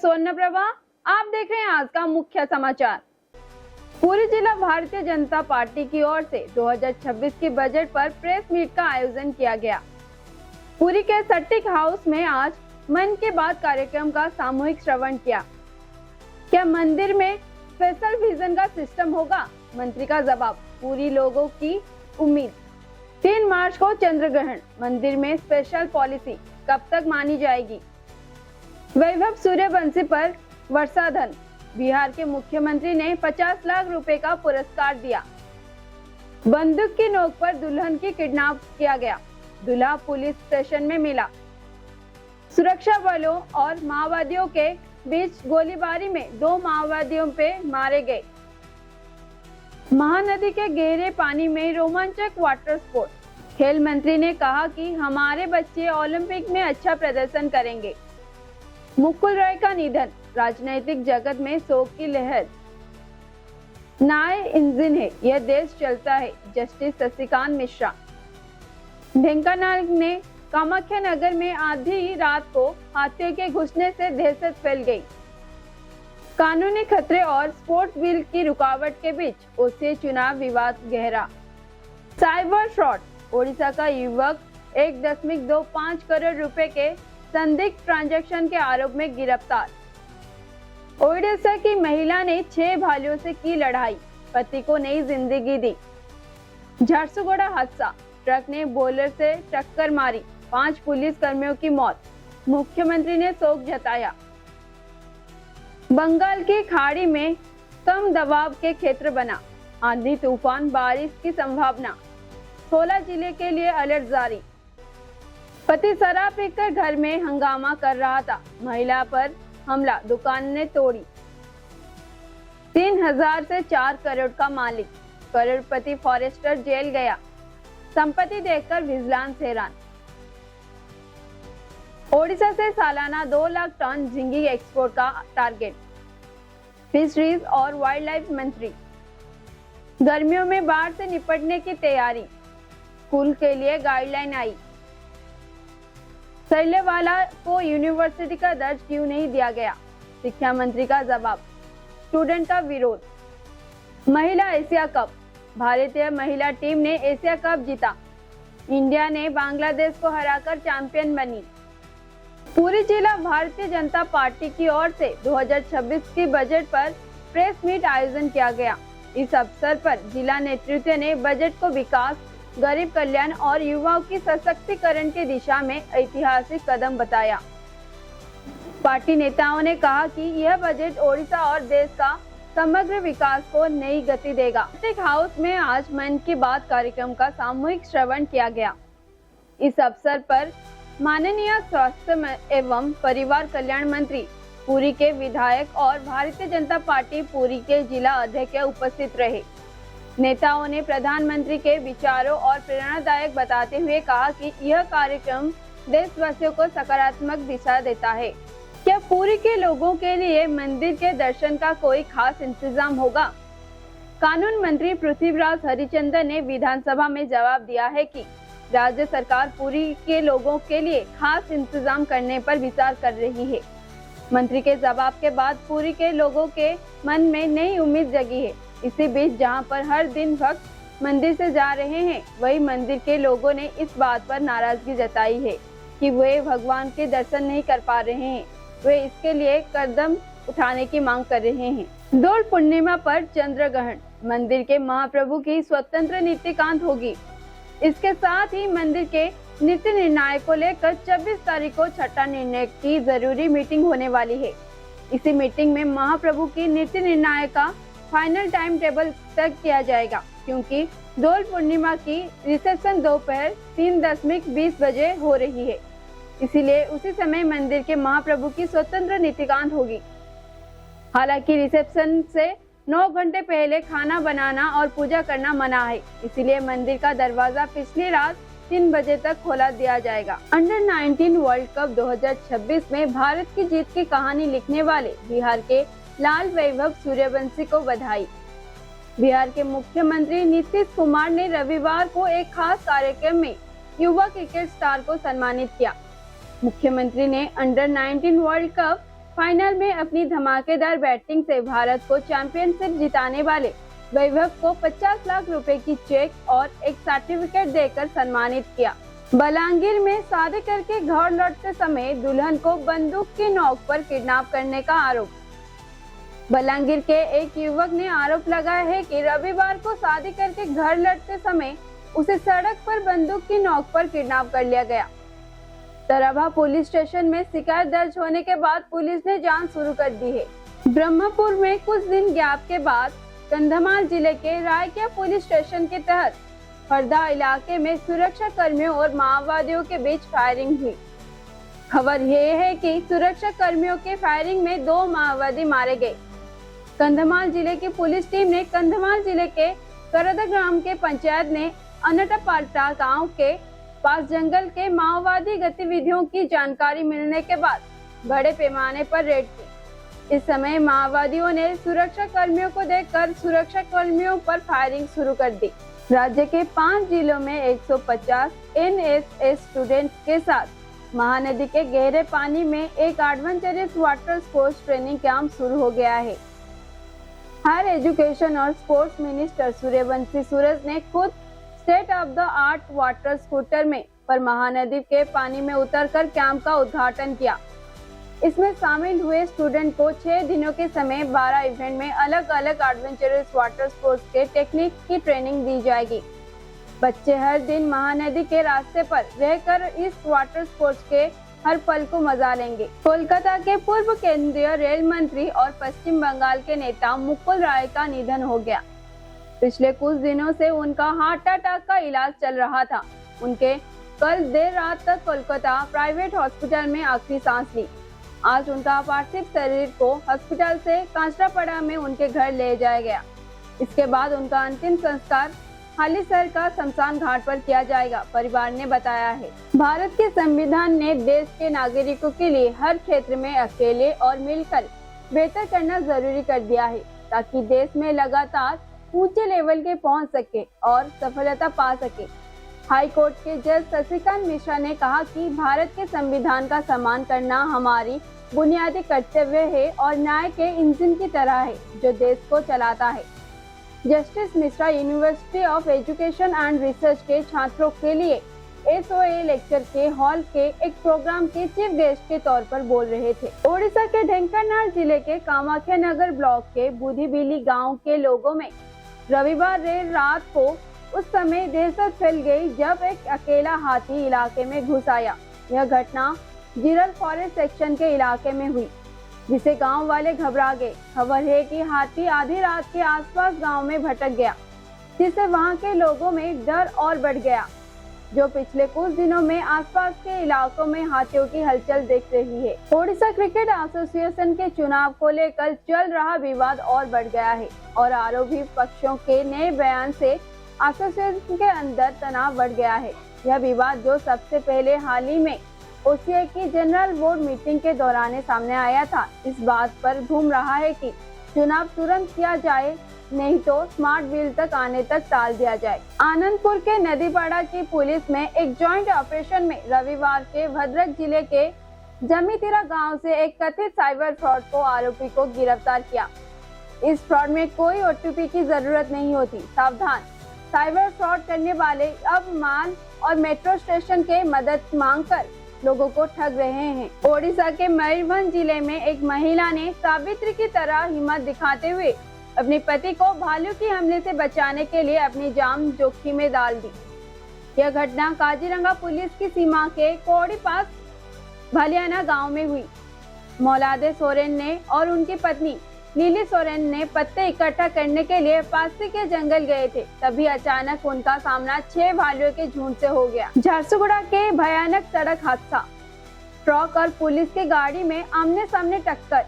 स्वर्ण प्रभा। आप देख रहे हैं आज का मुख्य समाचार। पूरी जिला भारतीय जनता पार्टी की ओर से 2026 के बजट पर प्रेस मीट का आयोजन किया गया। पुरी के सट्टिक हाउस में आज मन की बात कार्यक्रम का सामूहिक श्रवण किया। क्या मंदिर में स्पेशल विजन का सिस्टम होगा? मंत्री का जवाब, पूरी लोगों की उम्मीद। 3 मार्च को चंद्र ग्रहण, मंदिर में स्पेशल पॉलिसी कब तक मानी जाएगी? वैभव सूर्यवंशी पर वर्षाधन, बिहार के मुख्यमंत्री ने 50 लाख रुपए का पुरस्कार दिया। बंदूक की नोक पर दुल्हन की किडनैप किया गया, दूल्हा पुलिस स्टेशन में मिला। सुरक्षा बलों और माओवादियों के बीच गोलीबारी में 2 माओवादियों पे मारे गए। महानदी के गहरे पानी में रोमांचक वाटर स्पोर्ट। खेल मंत्री ने कहा कि हमारे बच्चे ओलंपिक में अच्छा प्रदर्शन करेंगे। मुकुल रॉय का निधन, राजनीतिक जगत में शोक की लहर। न्याय इंजन है, यह देश चलता है, जस्टिस शशिकांत मिश्रा। ढेंकानाल ने कामाख्या नगर में आधी रात को हाथियों के घुसने से दहशत फैल गई। कानूनी खतरे और स्पोर्ट्स बिल की रुकावट के बीच ओसे चुनाव विवाद गहरा। साइबर फ्रॉड, ओडिशा का युवक 1.25 करोड़ रुपए के संदिग्ध ट्रांजैक्शन के आरोप में गिरफ्तार। ओडिशा की महिला ने 6 भाइयों से की लड़ाई, पति को नई जिंदगी दी। झारसुगुड़ा हादसा, ट्रक ने बोलेरो से टक्कर मारी, 5 पुलिस कर्मियों की मौत, मुख्यमंत्री ने शोक जताया। बंगाल की खाड़ी में कम दबाव के क्षेत्र बना, आंधी तूफान बारिश की संभावना। 16 जिले के लिए अलर्ट जारी। पति शराब पीकर घर में हंगामा कर रहा था, महिला पर हमला, दुकान ने तोड़ी। 3000 से 4 करोड़ का मालिक, करोड़पति फॉरेस्टर जेल गया, संपत्ति देखकर विजिलेंस हैरान। ओडिशा से सालाना 2 लाख टन झींगी एक्सपोर्ट का टारगेट। फिशरीज और वाइल्ड लाइफ मंत्री, गर्मियों में बाढ़ से निपटने की तैयारी, स्कूल के लिए गाइडलाइन आई। सैलेवाला को यूनिवर्सिटी का दर्ज क्यों नहीं दिया गया? शिक्षा मंत्री का जवाब, स्टूडेंट का विरोध। महिला एशिया कप, भारतीय महिला टीम ने एशिया कप जीता, इंडिया ने बांग्लादेश को हराकर चैंपियन बनी। पूरी जिला भारतीय जनता पार्टी की ओर से 2026 के बजट पर प्रेस मीट आयोजन किया गया। इस अवसर पर जिला नेतृत्व ने बजट को विकास, गरीब कल्याण और युवाओं की सशक्तिकरण की दिशा में ऐतिहासिक कदम बताया। पार्टी नेताओं ने कहा कि यह बजट ओडिशा और देश का समग्र विकास को नई गति देगा। सट्टिक हाउस में आज मन की बात कार्यक्रम का सामूहिक श्रवण किया गया। इस अवसर पर माननीय स्वास्थ्य एवं परिवार कल्याण मंत्री, पुरी के विधायक और भारतीय जनता पार्टी पुरी के जिला अध्यक्ष उपस्थित रहे। नेताओं ने प्रधानमंत्री के विचारों और प्रेरणादायक बताते हुए कहा कि यह कार्यक्रम देशवासियों को सकारात्मक दिशा देता है। क्या पुरी के लोगों के लिए मंदिर के दर्शन का कोई खास इंतजाम होगा? कानून मंत्री पृथ्वीराज हरिचंदन ने विधानसभा में जवाब दिया है कि राज्य सरकार पुरी के लोगों के लिए खास इंतजाम करने पर विचार कर रही है। मंत्री के जवाब के बाद पुरी के लोगों के मन में नई उम्मीद जगी है। इसी बीच जहां पर हर दिन भक्त मंदिर से जा रहे हैं, वही मंदिर के लोगों ने इस बात पर नाराजगी जताई है कि वे भगवान के दर्शन नहीं कर पा रहे हैं। वे इसके लिए कदम उठाने की मांग कर रहे हैं। दोल पूर्णिमा पर चंद्र ग्रहण, मंदिर के महाप्रभु की स्वतंत्र नीतिकांत होगी। इसके साथ ही मंदिर के नीति निर्णय को लेकर 26 तारीख को छठा निर्णय की जरूरी मीटिंग होने वाली है। इसी मीटिंग में महाप्रभु की नीति निर्णय का फाइनल टाइम टेबल तय किया जाएगा, क्योंकि दोल पूर्णिमा की रिसेप्शन दोपहर 3:20 बजे हो रही है। इसीलिए उसी समय मंदिर के महाप्रभु की स्वतंत्र नीतिकांत होगी। हालांकि रिसेप्शन से 9 घंटे पहले खाना बनाना और पूजा करना मना है, इसीलिए मंदिर का दरवाजा पिछली रात 3 बजे तक खोला दिया जाएगा। अंडर 19 वर्ल्ड कप 2026 में भारत की जीत की कहानी लिखने वाले बिहार के लाल वैभव सूर्यवंशी को बधाई। बिहार के मुख्यमंत्री नीतीश कुमार ने रविवार को एक खास कार्यक्रम में युवा क्रिकेट स्टार को सम्मानित किया। मुख्यमंत्री ने अंडर 19 वर्ल्ड कप फाइनल में अपनी धमाकेदार बैटिंग से भारत को चैंपियनशिप जिताने वाले वैभव को 50 लाख रुपए की चेक और एक सर्टिफिकेट देकर सम्मानित किया। बलांगीर में शादी करके घर लौटते समय दुल्हन को बंदूक की नोक पर किडनैप करने का आरोप। बलांगीर के एक युवक ने आरोप लगाया है कि रविवार को शादी करके घर लौटते समय उसे सड़क पर बंदूक की नोक पर किडनैप कर लिया गया। तरभा पुलिस स्टेशन में शिकायत दर्ज होने के बाद पुलिस ने जांच शुरू कर दी है। ब्रह्मपुर में कुछ दिन गैप के बाद कंधमाल जिले के रायकिया पुलिस स्टेशन के तहत हरदा इलाके में सुरक्षा कर्मियों और माओवादियों के बीच फायरिंग हुई। खबर यह है कि सुरक्षा कर्मियों के फायरिंग में 2 माओवादी मारे गए। कंधमाल जिले की पुलिस टीम ने कंधमाल जिले के करदा ग्राम के पंचायत ने अनटापाल्टा गांव के पास जंगल के माओवादी गतिविधियों की जानकारी मिलने के बाद बड़े पैमाने पर रेड की। इस समय माओवादियों ने सुरक्षा कर्मियों को देखकर सुरक्षा कर्मियों पर फायरिंग शुरू कर दी। राज्य के 5 जिलों में 150 NSS स्टूडेंट्स के साथ महानदी के गहरे पानी में एक adventurous water sports training camp शुरू हो गया है। हायर एजुकेशन और स्पोर्ट्स मिनिस्टर सूर्यवंशी सूरज ने खुद state of the art water scooter में पर महानदी के पानी में उतरकर कैंप का उद्घाटन किया। इसमें शामिल हुए स्टूडेंट को 6 दिनों के समय 12 इवेंट में अलग अलग एडवेंचरस वाटर स्पोर्ट्स के टेक्निक की ट्रेनिंग दी जाएगी। बच्चे हर दिन महानदी के रास्ते पर रहकर इस वाटर स्पोर्ट्स के हर पल को मजा लेंगे। कोलकाता के पूर्व केंद्रीय रेल मंत्री और पश्चिम बंगाल के नेता मुकुल राय का निधन हो गया। पिछले कुछ दिनों से उनका हार्ट अटैक का इलाज चल रहा था। उनके कल देर रात तक कोलकाता प्राइवेट हॉस्पिटल में आखिरी सांस ली। आज उनका पार्थिव शरीर को हॉस्पिटल से कांचरापाड़ा में उनके घर ले जाया गया। इसके बाद उनका अंतिम संस्कार हालीसर का शमशान घाट पर किया जाएगा, परिवार ने बताया है। भारत के संविधान ने देश के नागरिकों के लिए हर क्षेत्र में अकेले और मिलकर बेहतर करना जरूरी कर दिया है, ताकि देश में लगातार ऊंचे लेवल के पहुंच सके और सफलता पा सके। हाई कोर्ट के जज शशिकांत मिश्रा ने कहा कि भारत के संविधान का सम्मान करना हमारी बुनियादी कर्तव्य है और न्याय के इंजन की तरह है जो देश को चलाता है। Justice Mishra university of education and research के छात्रों के लिए SOA लेक्चर के हॉल के एक प्रोग्राम के चीफ गेस्ट के तौर पर बोल रहे थे। ओडिशा के ढेंकानाल जिले के कामाख्या नगर ब्लॉक के बुधिबिली गांव के लोगों में रविवार देर रात को उस समय दहशत फैल गई जब एक अकेला हाथी इलाके में घुस आया। यह घटना जिरल फॉरेस्ट सेक्शन के इलाके में हुई, जिसे गांव वाले घबरा गए। खबर है कि हाथी आधी रात के आसपास गांव में भटक गया, जिससे वहां के लोगों में डर और बढ़ गया, जो पिछले कुछ दिनों में आसपास के इलाकों में हाथियों की हलचल दिख रही है। ओडिशा क्रिकेट एसोसिएशन के चुनाव को लेकर चल रहा विवाद और बढ़ गया है और आरोपी पक्षों के नए बयान से एसोसिएशन के अंदर तनाव बढ़ गया है। यह विवाद जो सबसे पहले हाल ही में OCI की जनरल बोर्ड मीटिंग के दौरान सामने आया था, इस बात पर घूम रहा है कि चुनाव तुरंत किया जाए, नहीं तो स्मार्ट बिल तक आने तक टाल दिया जाए। आनंदपुर के नदीपाड़ा की पुलिस में एक जॉइंट ऑपरेशन में रविवार के भद्रक जिले के जमीतीरा गांव से एक कथित साइबर फ्रॉड को आरोपी को गिरफ्तार किया। इस फ्रॉड में कोई OTP की जरूरत नहीं होती। सावधान, साइबर फ्रॉड करने वाले अब मान और मेट्रो स्टेशन के मदद मांगकर लोगों को ठग रहे हैं। ओडिशा के मयूरभंज जिले में एक महिला ने सावित्री की तरह हिम्मत दिखाते हुए अपने पति को भालू के हमले से बचाने के लिए अपनी जान जोखिम में डाल दी। यह घटना काजीरंगा पुलिस की सीमा के कोड़ी पास भलियाना गांव में हुई। मौलादे सोरेन ने और उनकी पत्नी नीली सोरेन ने पत्ते इकट्ठा करने के लिए पासी के जंगल गए थे, तभी अचानक उनका सामना 6 भालुओं के झुंड से हो गया। झारसुगुड़ा के भयानक सड़क हादसा, ट्रक और पुलिस की गाड़ी में आमने सामने टक्कर,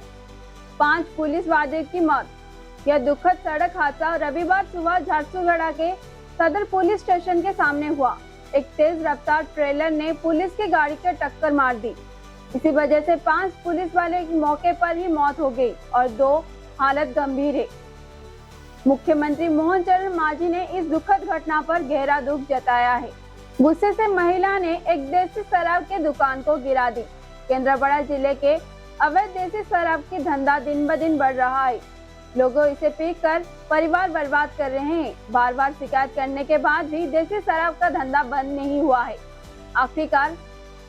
5 पुलिस वादियों की मौत। यह दुखद सड़क हादसा रविवार सुबह झारसुगुड़ा के सदर पुलिस स्टेशन के सामने हुआ। एक तेज रफ्तार ट्रेलर ने पुलिस की गाड़ी को टक्कर मार दी। इसी वजह से 5 पुलिस वाले की मौके पर ही मौत हो गई और 2 हालत गंभीर है। मुख्यमंत्री मोहन चरण मांझी ने इस दुखद घटना पर गहरा दुख जताया है। गुस्से से महिला ने एक देसी शराब की दुकान को गिरा दी। केंद्रापड़ा जिले के अवैध देसी शराब की धंधा दिन ब दिन बढ़ रहा है। लोगों इसे पीकर परिवार बर्बाद कर रहे हैं। बार बार शिकायत करने के बाद भी देसी शराब का धंधा बंद नहीं हुआ है। आखिरकार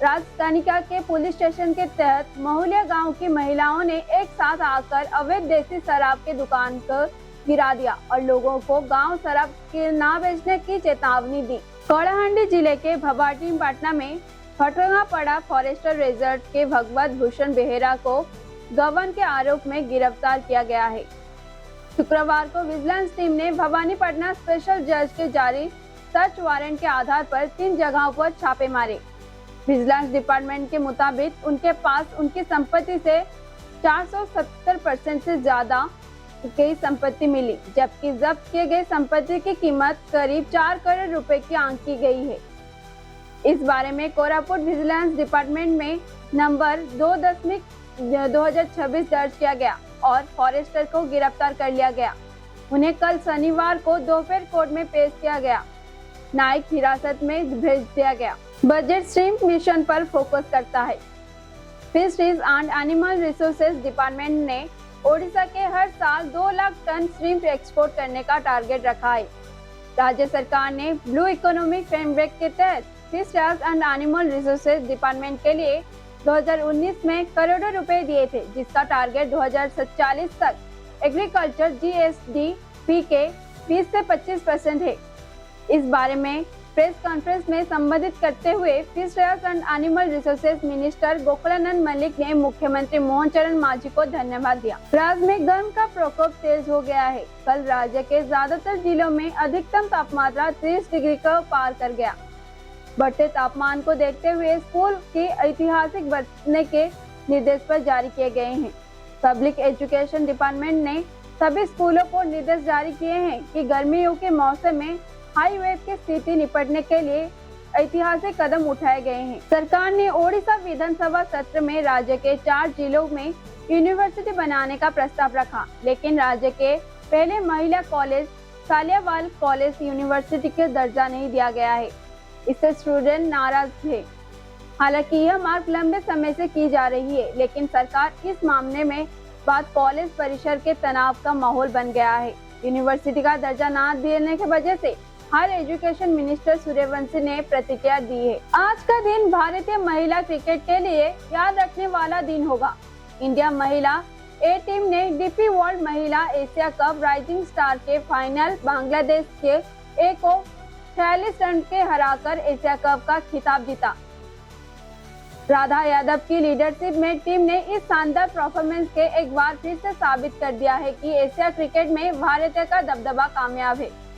राजकानिका के पुलिस स्टेशन के तहत महुलिया गांव की महिलाओं ने एक साथ आकर अवैध देसी शराब की दुकान को गिरा दिया और लोगों को गांव शराब के ना बेचने की चेतावनी दी। कौड़ाहांडी जिले के भबाटी पाटना में फटंगापड़ा फॉरेस्टर रिजर्व के भगवत भूषण बेहरा को गबन के आरोप में गिरफ्तार किया गया है। शुक्रवार को विजिलेंस टीम ने भवानीपटना स्पेशल जज के जारी सर्च वारंट के आधार पर 3 जगहों पर छापे मारे। विजिलेंस डिपार्टमेंट के मुताबिक उनके पास उनकी संपत्ति से 470% से ज्यादा की संपत्ति मिली, जबकि जब्त किए गए संपत्ति की कीमत करीब 4 करोड़ रुपए की आंकी गई है। इस बारे में कोरापुट विजिलेंस डिपार्टमेंट में नंबर 2/2026 दर्ज किया गया और फॉरेस्टर को गिरफ्तार कर लिया गया। उन्हें कल शनिवार को दोपहर कोर्ट में पेश किया गया, न्यायिक हिरासत में भेज दिया गया। बजट श्रिम्प मिशन पर फोकस करता है। Fisheries and animal resources department ने ओडिशा के हर साल 2 लाख टन श्रिम्प एक्सपोर्ट करने का टारगेट रखा है। राज्य सरकार ने ब्लू इकोनॉमिक फ्रेमवर्क के तहत fisheries and animal resources department के लिए 2019 में करोड़ों रुपए दिए थे, जिसका टारगेट 2047 तक एग्रीकल्चर GSDP के 20 से 25% है। इस बारे में प्रेस कॉन्फ्रेंस में संबोधित करते हुए fisheries and animal resources minister Gokulananda Malik ने मुख्यमंत्री मोहन चरण मांझी को धन्यवाद दिया। राज्य में गर्म का प्रकोप तेज हो गया है। कल राज्य के ज्यादातर जिलों में अधिकतम तापमात्रा 30 डिग्री को पार कर गया। बढ़ते तापमान को देखते हुए स्कूल की ऐतिहासिक बरतने के निर्देश पर जारी किए गए हैं। पब्लिक एजुकेशन डिपार्टमेंट ने सभी स्कूलों को निर्देश जारी किए हैं कि गर्मियों के मौसम में हाई वेव की स्थिति निपटने के लिए ऐतिहासिक कदम उठाए गए हैं। सरकार ने ओडिशा विधानसभा सत्र में राज्य के 4 जिलों में यूनिवर्सिटी बनाने का प्रस्ताव रखा, लेकिन राज्य के पहले महिला कॉलेज सालियावाल कॉलेज यूनिवर्सिटी के दर्जा नहीं दिया गया है। इससे स्टूडेंट नाराज थे। हालांकि यह मांग लंबे समय से की जा रही है, लेकिन सरकार इस मामले में बाद कॉलेज परिसर के तनाव का माहौल बन गया है। यूनिवर्सिटी का दर्जा न देने की वजह से हायर एजुकेशन मिनिस्टर सूर्यवंशी ने प्रतिक्रिया दी है। आज का दिन भारतीय महिला क्रिकेट के लिए याद रखने वाला दिन होगा। इंडिया महिला ए टीम ने डीपी वर्ल्ड महिला एशिया कप राइजिंग स्टार के फाइनल बांग्लादेश के ए को 46 रन के हराकर एशिया कप का खिताब जीता। राधा यादव की लीडरशिप में टीम ने इस शानदार परफॉर्मेंस के एक बार फिर से साबित कर दिया है कि एशिया क्रिकेट में भारत का दबदबा कामयाब है।